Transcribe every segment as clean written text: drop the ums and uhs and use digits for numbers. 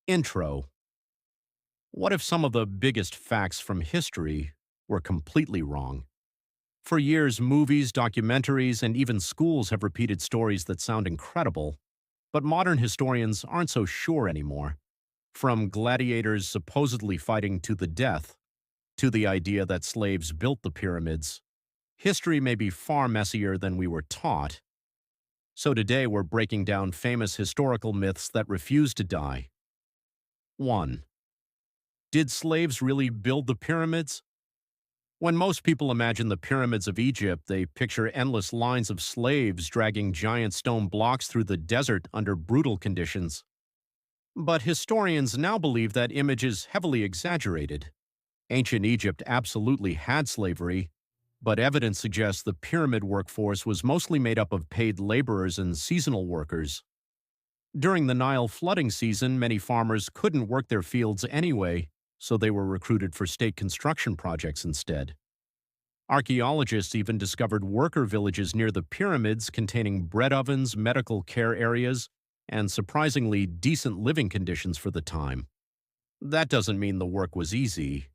Intro. What if some of the biggest facts from history were completely wrong? For years, movies, documentaries, and even schools have repeated stories that sound incredible, but modern historians aren't so sure anymore. From gladiators supposedly fighting to the death, to the idea that slaves built the pyramids, history may be far messier than we were taught. So today we're breaking down famous historical myths that refuse to die. 1. Did slaves really build the pyramids? When most people imagine the pyramids of Egypt, they picture endless lines of slaves dragging giant stone blocks through the desert under brutal conditions. But historians now believe that image is heavily exaggerated. Ancient Egypt absolutely had slavery, but evidence suggests the pyramid workforce was mostly made up of paid laborers and seasonal workers. During the Nile flooding season, many farmers couldn't work their fields anyway, so they were recruited for state construction projects instead. Archaeologists even discovered worker villages near the pyramids containing bread ovens, medical care areas, and surprisingly decent living conditions for the time. That doesn't mean the work was easy.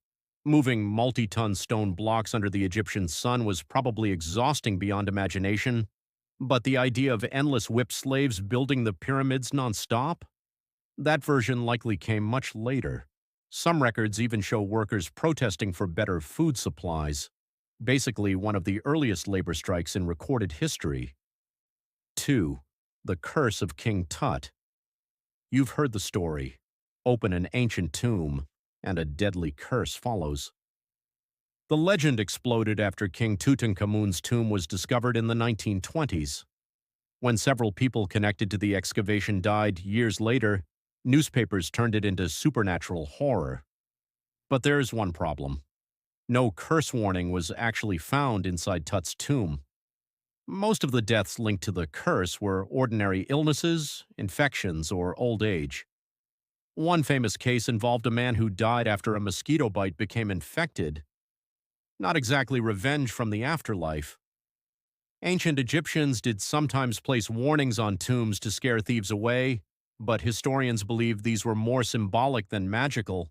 Moving multi-ton stone blocks under the Egyptian sun was probably exhausting beyond imagination, but the idea of endless whipped slaves building the pyramids non-stop? That version likely came much later. Some records even show workers protesting for better food supplies, basically one of the earliest labor strikes in recorded history. 2. The Curse of King Tut. You've heard the story. Open an ancient tomb, and a deadly curse follows. The legend exploded after King Tutankhamun's tomb was discovered in the 1920s. When several people connected to the excavation died years later, newspapers turned it into supernatural horror. But there's one problem. No curse warning was actually found inside Tut's tomb. Most of the deaths linked to the curse were ordinary illnesses, infections, or old age. One famous case involved a man who died after a mosquito bite became infected. Not exactly revenge from the afterlife. Ancient Egyptians did sometimes place warnings on tombs to scare thieves away, but historians believe these were more symbolic than magical.